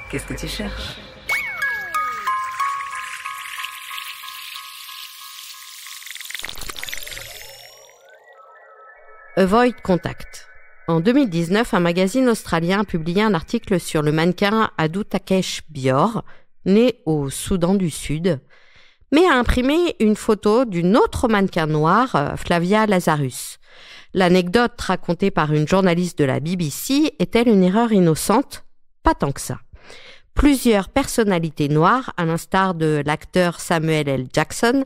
Qu'est-ce que tu cherches ? Avoid Contact. En 2019, un magazine australien a publié un article sur le mannequin Adu Takesh Bior, né au Soudan du Sud, mais a imprimé une photo d'une autre mannequin noire, Flavia Lazarus. L'anecdote racontée par une journaliste de la BBC est-elle une erreur innocente ? Pas tant que ça. Plusieurs personnalités noires, à l'instar de l'acteur Samuel L. Jackson,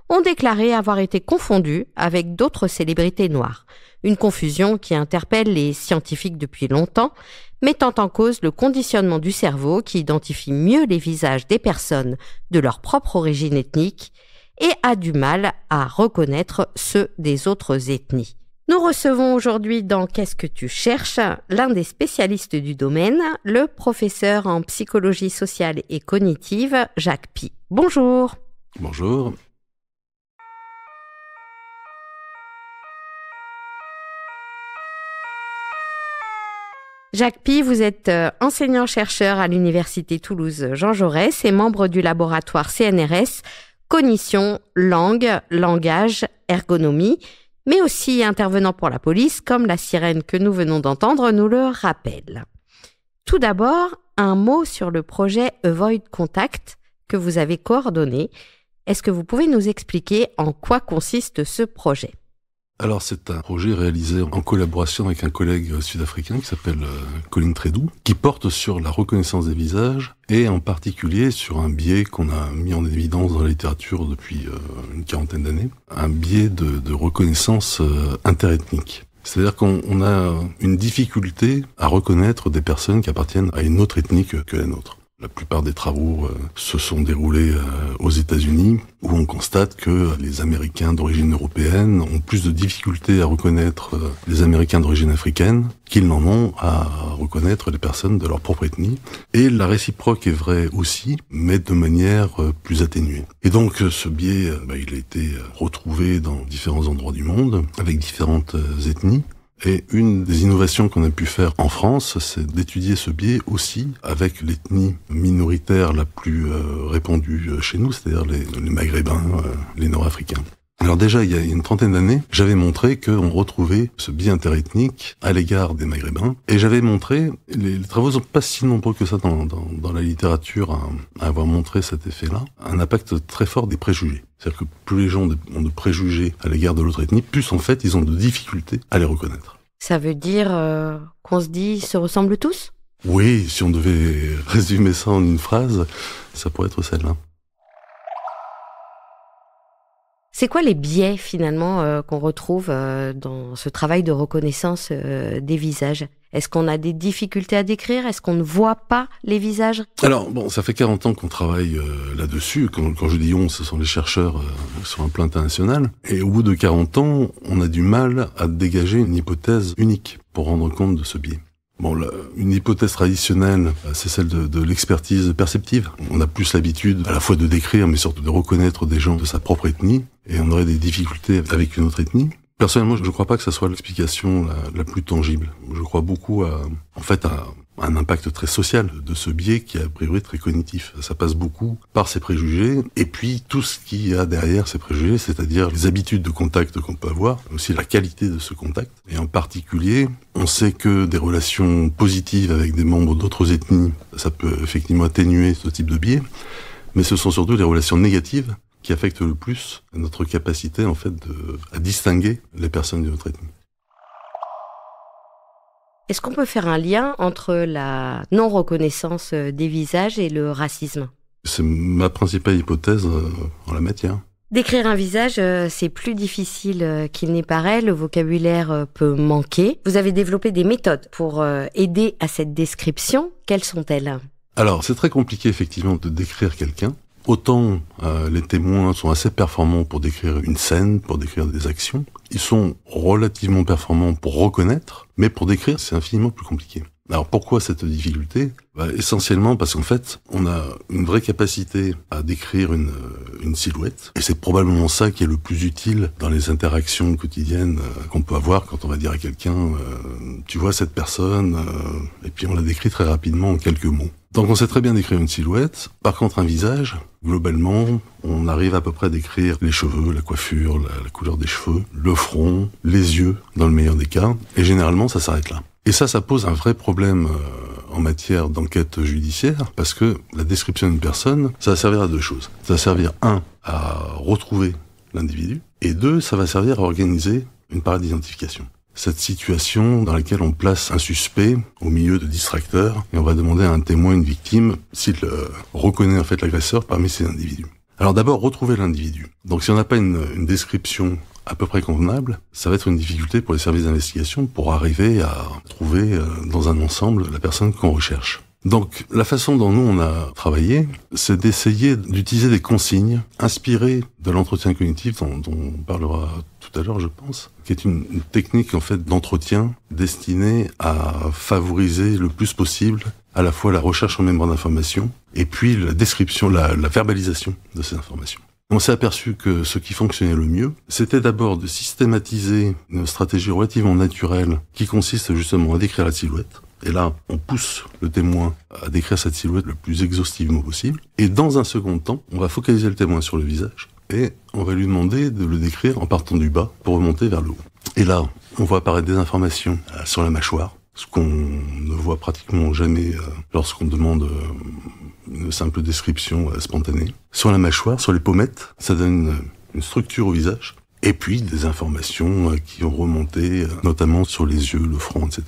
ont déclaré avoir été confondues avec d'autres célébrités noires. Une confusion qui interpelle les scientifiques depuis longtemps, mettant en cause le conditionnement du cerveau qui identifie mieux les visages des personnes de leur propre origine ethnique et a du mal à reconnaître ceux des autres ethnies. Nous recevons aujourd'hui dans Qu'est-ce que tu cherches l'un des spécialistes du domaine, le professeur en psychologie sociale et cognitive, Jacques Pie. Bonjour. Bonjour. Jacques Pie, vous êtes enseignant-chercheur à l'Université Toulouse Jean Jaurès et membre du laboratoire CNRS, Cognition, Langue, Langage, Ergonomie, mais aussi intervenant pour la police, comme la sirène que nous venons d'entendre nous le rappelle. Tout d'abord, un mot sur le projet Avoid Contact que vous avez coordonné. Est-ce que vous pouvez nous expliquer en quoi consiste ce projet ? Alors c'est un projet réalisé en collaboration avec un collègue sud-africain qui s'appelle Colin Tredou, qui porte sur la reconnaissance des visages et en particulier sur un biais qu'on a mis en évidence dans la littérature depuis une quarantaine d'années, un biais de reconnaissance interethnique. C'est-à-dire qu'on a une difficulté à reconnaître des personnes qui appartiennent à une autre ethnie que la nôtre. La plupart des travaux se sont déroulés aux États-Unis, où on constate que les Américains d'origine européenne ont plus de difficultés à reconnaître les Américains d'origine africaine qu'ils n'en ont à reconnaître les personnes de leur propre ethnie. Et la réciproque est vraie aussi, mais de manière plus atténuée. Et donc ce biais, il a été retrouvé dans différents endroits du monde, avec différentes ethnies. Et une des innovations qu'on a pu faire en France, c'est d'étudier ce biais aussi avec l'ethnie minoritaire la plus répandue chez nous, c'est-à-dire les Maghrébins, les Nord-Africains. Alors déjà, il y a une trentaine d'années, j'avais montré qu'on retrouvait ce biais interethnique à l'égard des Maghrébins. Et j'avais montré, les travaux sont pas si nombreux que ça dans la littérature à avoir montré cet effet-là, un impact très fort des préjugés. C'est-à-dire que plus les gens ont de préjugés à l'égard de l'autre ethnie, plus en fait ils ont de difficultés à les reconnaître. Ça veut dire qu'on se dit ils se ressemblent tous ? Oui, si on devait résumer ça en une phrase, ça pourrait être celle-là. C'est quoi les biais finalement qu'on retrouve dans ce travail de reconnaissance des visages ? Est-ce qu'on a des difficultés à décrire ? Est-ce qu'on ne voit pas les visages ? Alors, ça fait 40 ans qu'on travaille là-dessus. Quand je dis on, ce sont les chercheurs sur un plan international. Et au bout de 40 ans, on a du mal à dégager une hypothèse unique pour rendre compte de ce biais. Une hypothèse traditionnelle, c'est celle de l'expertise perceptive. On a plus l'habitude à la fois de décrire, mais surtout de reconnaître des gens de sa propre ethnie, et on aurait des difficultés avec une autre ethnie. Personnellement, je ne crois pas que ça soit l'explication la plus tangible. Je crois beaucoup à un impact très social de ce biais qui est a priori très cognitif. Ça passe beaucoup par ces préjugés, et puis tout ce qu'il y a derrière ces préjugés, c'est-à-dire les habitudes de contact qu'on peut avoir, mais aussi la qualité de ce contact. Et en particulier, on sait que des relations positives avec des membres d'autres ethnies, ça peut effectivement atténuer ce type de biais, mais ce sont surtout les relations négatives qui affectent le plus notre capacité en fait à distinguer les personnes de notre ethnie. Est-ce qu'on peut faire un lien entre la non-reconnaissance des visages et le racisme ? C'est ma principale hypothèse en la matière. Décrire un visage, c'est plus difficile qu'il n'y paraît, le vocabulaire peut manquer. Vous avez développé des méthodes pour aider à cette description. Quelles sont-elles ? Alors, c'est très compliqué effectivement de décrire quelqu'un. Autant les témoins sont assez performants pour décrire une scène, pour décrire des actions. Ils sont relativement performants pour reconnaître, mais pour décrire, c'est infiniment plus compliqué. Alors pourquoi cette difficulté ? Essentiellement parce qu'en fait, on a une vraie capacité à décrire une silhouette, et c'est probablement ça qui est le plus utile dans les interactions quotidiennes qu'on peut avoir quand on va dire à quelqu'un tu vois cette personne, et puis on la décrit très rapidement en quelques mots. Donc on sait très bien décrire une silhouette. Par contre, un visage, globalement, on arrive à peu près à décrire les cheveux, la coiffure, la couleur des cheveux, le front, les yeux, dans le meilleur des cas, et généralement ça s'arrête là. Et ça pose un vrai problème en matière d'enquête judiciaire, parce que la description d'une personne, ça va servir à deux choses. Ça va servir, un, à retrouver l'individu, et deux, ça va servir à organiser une parade d'identification. Cette situation dans laquelle on place un suspect au milieu de distracteurs, et on va demander à un témoin, une victime, s'il reconnaît en fait l'agresseur parmi ces individus. Alors d'abord, retrouver l'individu. Donc si on n'a pas une description à peu près convenable, ça va être une difficulté pour les services d'investigation pour arriver à trouver dans un ensemble la personne qu'on recherche. Donc la façon dont nous on a travaillé, c'est d'essayer d'utiliser des consignes inspirées de l'entretien cognitif dont on parlera tout à l'heure, je pense, qui est une technique en fait d'entretien destinée à favoriser le plus possible à la fois la recherche en mémoire d'information et puis la description, la verbalisation de ces informations. On s'est aperçu que ce qui fonctionnait le mieux, c'était d'abord de systématiser une stratégie relativement naturelle qui consiste justement à décrire la silhouette. Et là, on pousse le témoin à décrire cette silhouette le plus exhaustivement possible. Et dans un second temps, on va focaliser le témoin sur le visage et on va lui demander de le décrire en partant du bas pour remonter vers le haut. Et là, on voit apparaître des informations sur la mâchoire, ce qu'on ne voit pratiquement jamais lorsqu'on demande une simple description spontanée. Sur la mâchoire, sur les pommettes, ça donne une structure au visage. Et puis des informations qui ont remonté, notamment sur les yeux, le front, etc.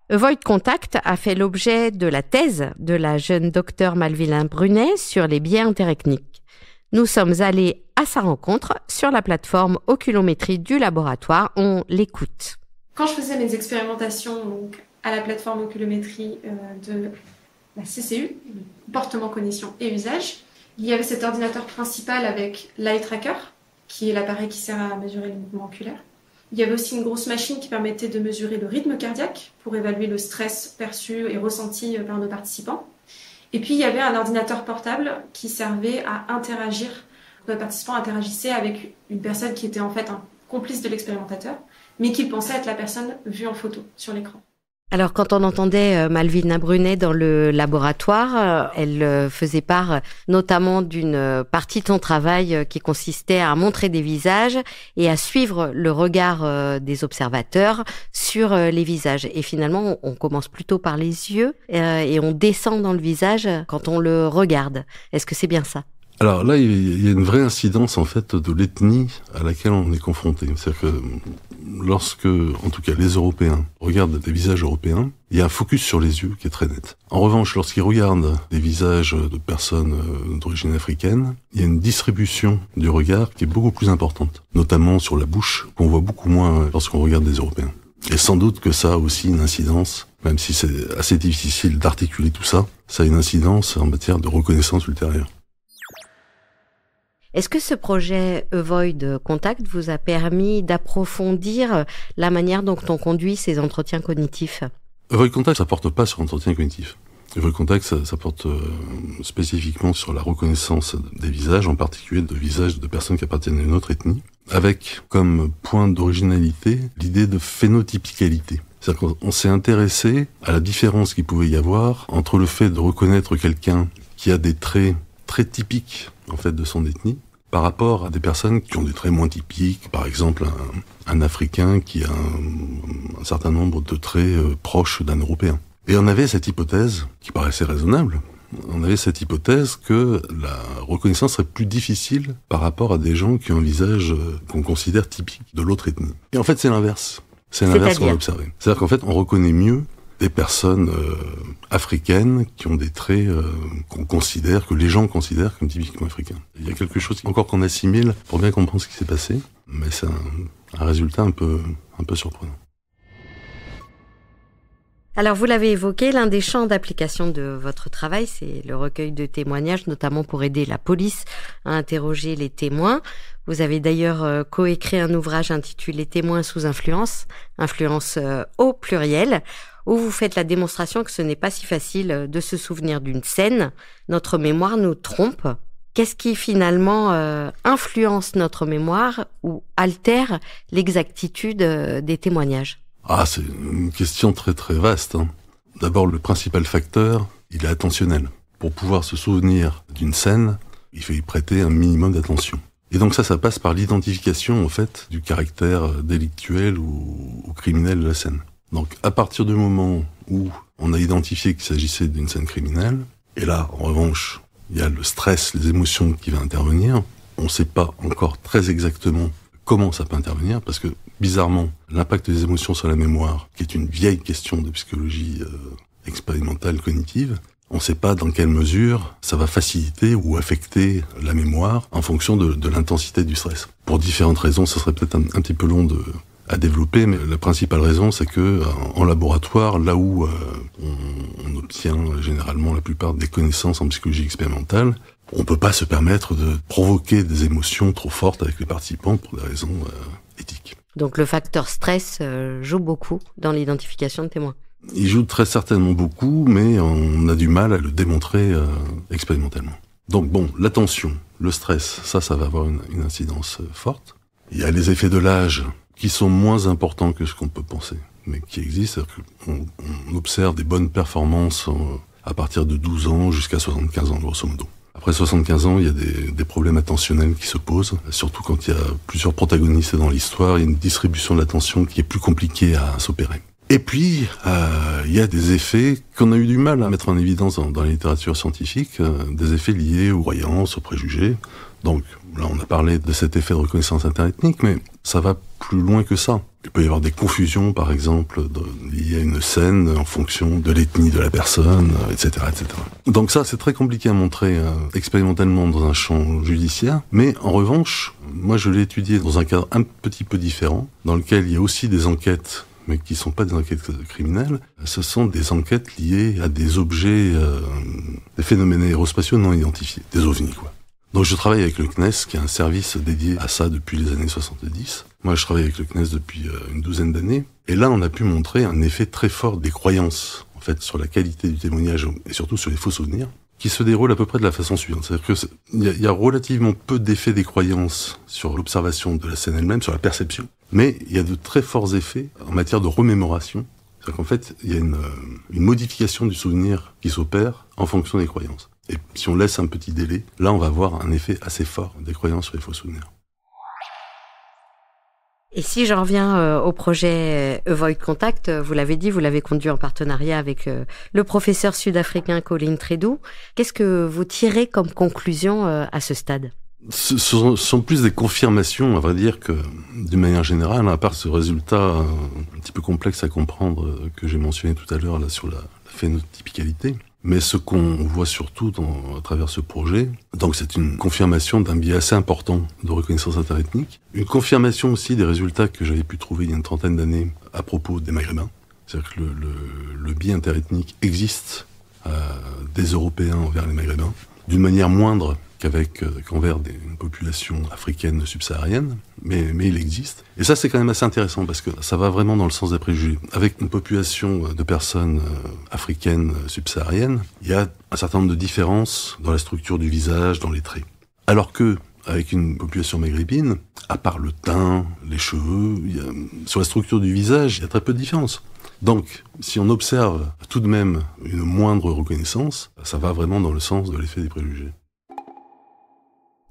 Avoid Contact a fait l'objet de la thèse de la jeune docteure Malvina Brunet sur les biais interethniques. Nous sommes allés à sa rencontre sur la plateforme oculométrie du laboratoire. On l'écoute. Quand je faisais mes expérimentations donc, à la plateforme oculométrie de la CCU, comportement, cognition et usage, il y avait cet ordinateur principal avec l'eye tracker, qui est l'appareil qui sert à mesurer les mouvements oculaires. Il y avait aussi une grosse machine qui permettait de mesurer le rythme cardiaque pour évaluer le stress perçu et ressenti par nos participants. Et puis il y avait un ordinateur portable qui servait à interagir. Nos participants interagissaient avec une personne qui était en fait un complice de l'expérimentateur, mais qu'il pensait être la personne vue en photo sur l'écran. Alors, quand on entendait Malvina Brunet dans le laboratoire, elle faisait part notamment d'une partie de son travail qui consistait à montrer des visages et à suivre le regard des observateurs sur les visages. Et finalement, on commence plutôt par les yeux et on descend dans le visage quand on le regarde. Est-ce que c'est bien ça ? Alors là, il y a une vraie incidence en fait de l'ethnie à laquelle on est confronté. C'est-à-dire que lorsque, en tout cas les Européens, regardent des visages européens, il y a un focus sur les yeux qui est très net. En revanche, lorsqu'ils regardent des visages de personnes d'origine africaine, il y a une distribution du regard qui est beaucoup plus importante, notamment sur la bouche, qu'on voit beaucoup moins lorsqu'on regarde des Européens. Et sans doute que ça a aussi une incidence, même si c'est assez difficile d'articuler tout ça, ça a une incidence en matière de reconnaissance ultérieure. Est-ce que ce projet Avoid Contact vous a permis d'approfondir la manière dont on conduit ces entretiens cognitifs ? Avoid Contact, ça porte pas sur l'entretien cognitif. Avoid Contact, ça porte spécifiquement sur la reconnaissance des visages, en particulier de visages de personnes qui appartiennent à une autre ethnie, avec comme point d'originalité l'idée de phénotypicalité. C'est-à-dire qu'on s'est intéressé à la différence qu'il pouvait y avoir entre le fait de reconnaître quelqu'un qui a des traits très typiques en fait de son ethnie, par rapport à des personnes qui ont des traits moins typiques, par exemple un Africain qui a un certain nombre de traits proches d'un Européen. Et on avait cette hypothèse, qui paraissait raisonnable, on avait cette hypothèse que la reconnaissance serait plus difficile par rapport à des gens qui ont un visage qu'on considère typique de l'autre ethnie. Et en fait, c'est l'inverse. C'est l'inverse qu'on a observé. C'est-à-dire qu'en fait, on reconnaît mieux des personnes africaines qui ont des traits que les gens considèrent comme typiquement africains. Il y a quelque chose encore qu'on assimile pour bien comprendre ce qui s'est passé, mais c'est un résultat un peu surprenant. Alors, vous l'avez évoqué, l'un des champs d'application de votre travail, c'est le recueil de témoignages, notamment pour aider la police à interroger les témoins. Vous avez d'ailleurs coécrit un ouvrage intitulé « Témoins sous influence », influence au pluriel, où vous faites la démonstration que ce n'est pas si facile de se souvenir d'une scène. Notre mémoire nous trompe. Qu'est-ce qui finalement influence notre mémoire ou altère l'exactitude des témoignages ? C'est une question très très vaste. D'abord, le principal facteur, il est attentionnel. Pour pouvoir se souvenir d'une scène, il faut y prêter un minimum d'attention. Et donc ça passe par l'identification, en fait, du caractère délictuel ou criminel de la scène. Donc, à partir du moment où on a identifié qu'il s'agissait d'une scène criminelle, et là, en revanche, il y a le stress, les émotions qui vont intervenir, on ne sait pas encore très exactement comment ça peut intervenir, parce que, bizarrement, l'impact des émotions sur la mémoire, qui est une vieille question de psychologie expérimentale cognitive, on ne sait pas dans quelle mesure ça va faciliter ou affecter la mémoire en fonction de l'intensité du stress. Pour différentes raisons, ça serait peut-être un petit peu long à développer, mais la principale raison, c'est que en laboratoire, là où on obtient généralement la plupart des connaissances en psychologie expérimentale, on peut pas se permettre de provoquer des émotions trop fortes avec les participants pour des raisons éthiques. Donc le facteur stress joue beaucoup dans l'identification de témoins. Il joue très certainement beaucoup, mais on a du mal à le démontrer expérimentalement. Donc bon, l'attention, le stress, ça va avoir une incidence forte. Il y a les effets de l'âge qui sont moins importants que ce qu'on peut penser, mais qui existent. C'est-à-dire qu'on observe des bonnes performances à partir de 12 ans jusqu'à 75 ans, grosso modo. Après 75 ans, il y a des problèmes attentionnels qui se posent, surtout quand il y a plusieurs protagonistes dans l'histoire, il y a une distribution de l'attention qui est plus compliquée à s'opérer. Et puis, il y a des effets qu'on a eu du mal à mettre en évidence dans la littérature scientifique, des effets liés aux croyances, aux préjugés. Donc là, on a parlé de cet effet de reconnaissance interethnique, mais ça va plus loin que ça. Il peut y avoir des confusions, par exemple, liées à une scène en fonction de l'ethnie de la personne, etc., etc. Donc ça, c'est très compliqué à montrer expérimentalement dans un champ judiciaire, mais en revanche, moi je l'ai étudié dans un cadre un petit peu différent, dans lequel il y a aussi des enquêtes mais qui ne sont pas des enquêtes criminelles, ce sont des enquêtes liées à des objets, des phénomènes aérospatiaux non identifiés, des ovnis, quoi. Donc je travaille avec le CNES, qui est un service dédié à ça depuis les années 70. Moi, je travaille avec le CNES depuis une douzaine d'années, et là, on a pu montrer un effet très fort des croyances, en fait, sur la qualité du témoignage, et surtout sur les faux souvenirs, qui se déroule à peu près de la façon suivante. C'est-à-dire qu'il y a relativement peu d'effets des croyances sur l'observation de la scène elle-même, sur la perception, mais il y a de très forts effets en matière de remémoration. C'est-à-dire qu'en fait, il y a une modification du souvenir qui s'opère en fonction des croyances. Et si on laisse un petit délai, là, on va avoir un effet assez fort des croyances sur les faux souvenirs. Et si je reviens au projet Avoid Contact, vous l'avez dit, vous l'avez conduit en partenariat avec le professeur sud-africain Colin Tredu. Qu'est-ce que vous tirez comme conclusion à ce stade ? Ce sont plus des confirmations, à vrai dire, que d'une manière générale, à part ce résultat un petit peu complexe à comprendre que j'ai mentionné tout à l'heure là sur la phénotypicalité. Mais ce qu'on voit surtout à travers ce projet, donc c'est une confirmation d'un biais assez important de reconnaissance interethnique, une confirmation aussi des résultats que j'avais pu trouver il y a une trentaine d'années à propos des Maghrébins. C'est-à-dire que le biais interethnique existe des Européens envers les Maghrébins, d'une manière moindre qu'envers une population africaine subsaharienne, mais il existe. Et ça, c'est quand même assez intéressant parce que ça va vraiment dans le sens des préjugés. Avec une population de personnes africaines subsahariennes, il y a un certain nombre de différences dans la structure du visage, dans les traits. Alors que, avec une population maghrébine, à part le teint, les cheveux, sur la structure du visage, il y a très peu de différences. Donc, si on observe tout de même une moindre reconnaissance, ça va vraiment dans le sens de l'effet des préjugés.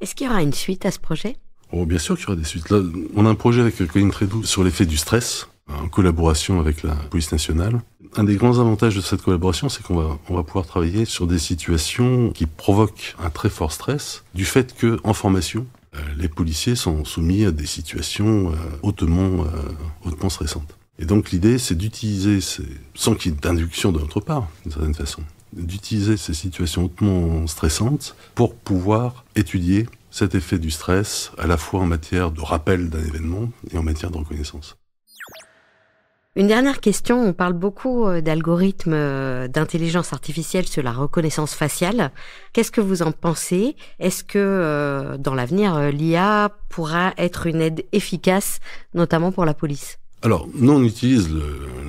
Est-ce qu'il y aura une suite à ce projet ? Oh, bien sûr qu'il y aura des suites. Là, on a un projet avec Colin Tredu sur l'effet du stress, en collaboration avec la police nationale. Un des grands avantages de cette collaboration, c'est qu'on va pouvoir travailler sur des situations qui provoquent un très fort stress, du fait que, en formation, les policiers sont soumis à des situations hautement stressantes. Et donc l'idée, c'est d'utiliser, sans qu'il y ait d'induction de notre part, d'une certaine façon, d'utiliser ces situations hautement stressantes pour pouvoir étudier cet effet du stress, à la fois en matière de rappel d'un événement et en matière de reconnaissance. Une dernière question, on parle beaucoup d'algorithmes d'intelligence artificielle sur la reconnaissance faciale. Qu'est-ce que vous en pensez ? Est-ce que dans l'avenir, l'IA pourra être une aide efficace, notamment pour la police ? Alors, nous on utilise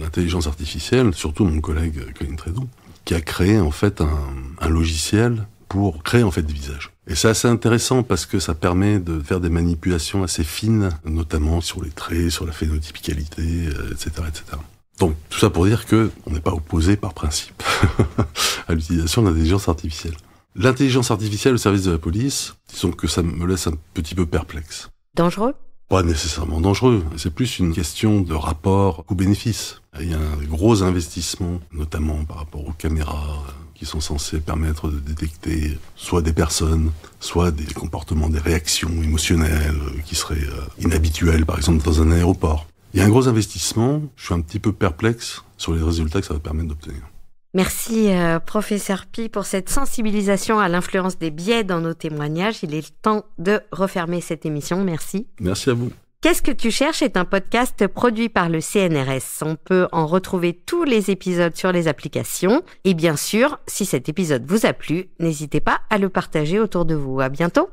l'intelligence artificielle, surtout mon collègue Colin Tredoux, qui a créé en fait un logiciel pour créer en fait des visages. Et c'est assez intéressant parce que ça permet de faire des manipulations assez fines, notamment sur les traits, sur la phénotypicalité, etc., etc. Donc, tout ça pour dire que on n'est pas opposé par principe à l'utilisation de l'intelligence artificielle. L'intelligence artificielle au service de la police, disons que ça me laisse un petit peu perplexe. Dangereux ? Pas nécessairement dangereux, c'est plus une question de rapport coût-bénéfice. Il y a un gros investissement, notamment par rapport aux caméras, qui sont censées permettre de détecter soit des personnes, soit des comportements, des réactions émotionnelles qui seraient inhabituelles, par exemple dans un aéroport. Il y a un gros investissement, je suis un petit peu perplexe sur les résultats que ça va permettre d'obtenir. Merci professeur Pi pour cette sensibilisation à l'influence des biais dans nos témoignages. Il est temps de refermer cette émission. Merci. Merci à vous. Qu'est-ce que tu cherches est un podcast produit par le CNRS. On peut en retrouver tous les épisodes sur les applications. Et bien sûr, si cet épisode vous a plu, n'hésitez pas à le partager autour de vous. À bientôt.